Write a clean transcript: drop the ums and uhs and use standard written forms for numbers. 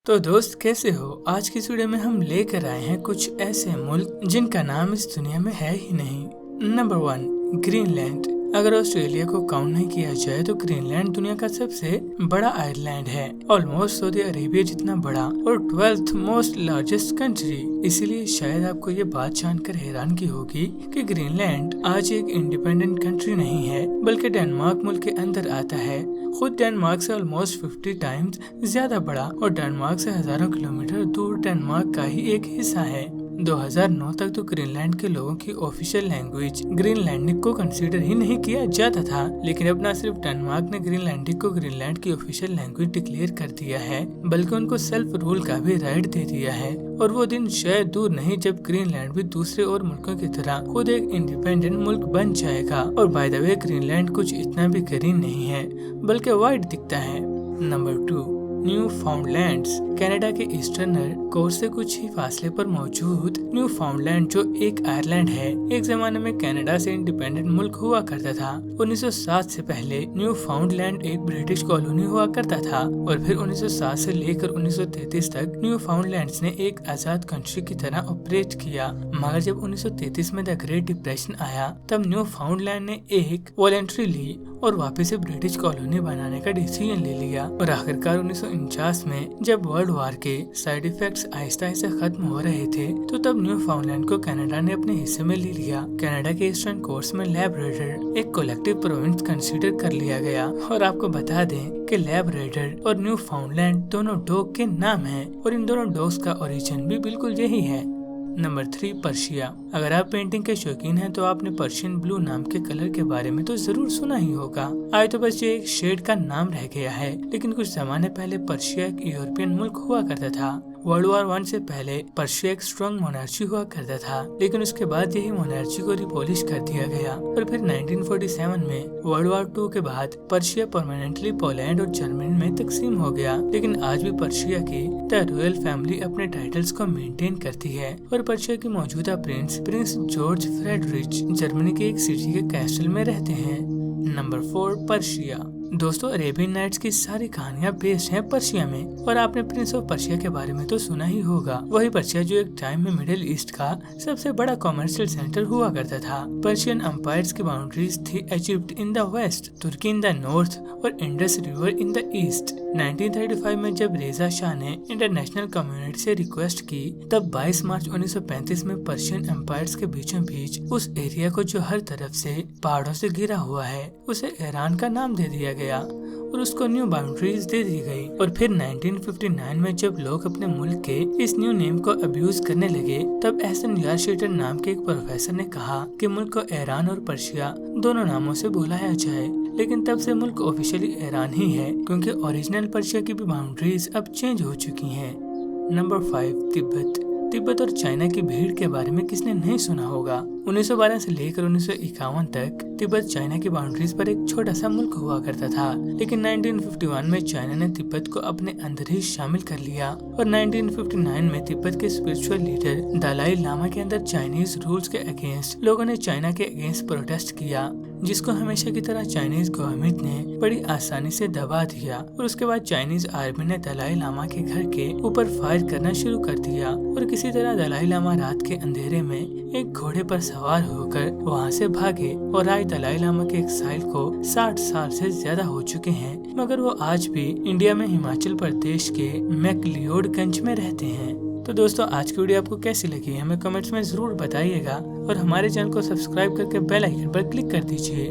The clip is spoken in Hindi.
तो दोस्त कैसे हो। आज की इस वीडियो में हम लेकर आए हैं कुछ ऐसे मुल्क जिनका नाम इस दुनिया में है ही नहीं। Number 1, Greenland. अगर ऑस्ट्रेलिया को काउंट नहीं किया जाए तो ग्रीनलैंड दुनिया का सबसे बड़ा आइलैंड है, ऑलमोस्ट सऊदी अरेबिया जितना बड़ा और 12th मोस्ट लार्जेस्ट कंट्री। इसीलिए शायद आपको ये बात जानकर हैरानगी होगी कि ग्रीनलैंड आज एक इंडिपेंडेंट कंट्री नहीं है, बल्कि डेनमार्क मुल्क के अंदर आता है। खुद डेनमार्क से ऑलमोस्ट 50 टाइम्स ज्यादा बड़ा और डेनमार्क से हजारों किलोमीटर दूर डेनमार्क का ही एक हिस्सा है। 2009 तक तो ग्रीनलैंड के लोगों की ऑफिशियल लैंग्वेज ग्रीनलैंडिक को कंसीडर ही नहीं किया जाता था, लेकिन अब न सिर्फ डेनमार्क ने ग्रीनलैंडिक को ग्रीनलैंड की ऑफिशियल लैंग्वेज डिक्लेयर कर दिया है, बल्कि उनको सेल्फ रूल का भी राइट दे दिया है। और वो दिन शायद दूर नहीं जब ग्रीनलैंड भी दूसरे और मुल्कों की तरह खुद एक इंडिपेंडेंट मुल्क बन जाएगा। और बाय द वे ग्रीनलैंड कुछ इतना भी ग्रीन नहीं है, बल्कि व्हाइट दिखता है। Number 2, new फाउंडलैंड्स। कनाडा के ईस्टर्नर कोर्स से कुछ ही फासले पर मौजूद न्यू फाउंडलैंड जो एक आयरलैंड है, एक जमाने में कनाडा से इंडिपेंडेंट मुल्क हुआ करता था। 1907 से पहले न्यू फाउंडलैंड एक ब्रिटिश कॉलोनी हुआ करता था और फिर 1907 से लेकर 1933 तक न्यू फाउंडलैंड्स ने एक आजाद कंट्री की तरह ऑपरेट किया। मगर जब 1933 में द ग्रेट डिप्रेशन आया, तब न्यू फाउंडलैंड ने एक वॉलंटरी ली और वापस से ब्रिटिश कॉलोनी बनाने का डिसीजन ले लिया। और आखिरकार 1949 में जब वर्ल्ड वार के साइड इफेक्ट्स आहिस्ता आहिस्ता खत्म हो रहे थे, तो तब न्यू फाउंडलैंड को कनाडा ने अपने हिस्से में ले लिया। कनाडा के ईस्टर्न कोर्स में लैब्राडोर एक कलेक्टिव प्रोविंस कंसीडर कर लिया गया। और आपको बता दें कि लैब्राडोर और न्यू फाउंडलैंड दोनों डॉग के नाम हैं और इन दोनों डॉग्स का ओरिजिन भी बिल्कुल यही है। Number 3, Persia. अगर आप पेंटिंग के शौकीन हैं तो आपने पर्शियन ब्लू नाम के कलर के बारे में तो जरूर सुना ही होगा। आज तो बस ये एक शेड का नाम रह गया है, लेकिन कुछ जमाने पहले पर्शिया एक यूरोपियन मुल्क हुआ करता था। वर्ल्ड वार 1 से पहले पर्शिया एक स्ट्रॉन्ग मोनार्ची हुआ करता था, लेकिन उसके बाद यही मोनार्ची को रिबॉलिश कर दिया गया। और फिर 1947 में वर्ल्ड वार 2 के बाद पर्शिया परमानेंटली पोलैंड और जर्मनी में तकसीम हो गया। लेकिन आज भी पर्शिया की द रॉयल फैमिली अपने टाइटल्स को मेंटेन करती है और पर्शिया की मौजूदा प्रिंस जॉर्ज फ्रेडरिच जर्मनी के एक सिटी के कैस्टल में रहते हैं। Number 4, Persia. दोस्तों, अरेबियन नाइट्स की सारी कहानियां बेस्ड हैं पर्शिया में, और आपने प्रिंस ऑफ पर्शिया के बारे में तो सुना ही होगा। वही पर्शिया जो एक टाइम में मिडिल ईस्ट का सबसे बड़ा कॉमर्शियल सेंटर हुआ करता था। पर्शियन एम्पायर्स की बाउंड्रीज थी Egypt in the west, Turkey in the north और Indus river in the east. 1935 में जब रेजा शाह ने इंटरनेशनल कम्युनिटी से रिक्वेस्ट की, तब 22 मार्च 1935 में पर्शियन एम्पायर्स के बीचों बीच उस एरिया को जो हर तरफ से पहाड़ों से घिरा हुआ है, उसे ईरान का नाम दे दिया गया और उसको न्यू बाउंड्रीज दे दी गई। और फिर 1959 में जब लोग अपने मुल्क के इस न्यू नेम को अब्यूज करने लगे, तब एहसन यारशेटर नाम के एक प्रोफेसर ने कहा कि मुल्क को ईरान और पर्शिया दोनों नामों से बुलाया जाए। लेकिन तब से मुल्क ऑफिशियली ईरान ही है, क्योंकि ओरिजिनल पर्शिया की भी बाउंड्रीज अब चेंज हो चुकी हैं। नंबर 5, तिब्बत। तिब्बत और चाइना की भीड़ के बारे में किसने नहीं सुना होगा। 1912 से लेकर 1951 तक तिब्बत चाइना की बाउंड्रीज पर एक छोटा सा मुल्क हुआ करता था, लेकिन 1951 में चाइना ने तिब्बत को अपने अंदर ही शामिल कर लिया। और 1959 में तिब्बत के स्पिरिचुअल लीडर दलाई लामा के अंदर चाइनीज रूल्स के अगेंस्ट लोगों ने चाइना के अगेंस्ट प्रोटेस्ट किया, जिसको हमेशा की तरह चाइनीज गवर्नमेंट ने बड़ी आसानी से दबा दिया। और उसके बाद चाइनीज आर्मी ने दलाई लामा के घर के ऊपर फायर करना शुरू कर दिया। और किसी तरह दलाई लामा रात के अंधेरे में एक घोड़े पर सवार होकर वहां से भागे। और आज दलाई लामा के एक्साइल को 60 साल से ज्यादा हो चुके हैं, मगर वो आज भी इंडिया में हिमाचल प्रदेश के मैक्लियोडगंज में रहते हैं। तो दोस्तों, आज की वीडियो आपको कैसी लगी हमें कमेंट्स में जरूर बताइएगा और हमारे चैनल को सब्सक्राइब करके बेल आइकन पर क्लिक कर दीजिए।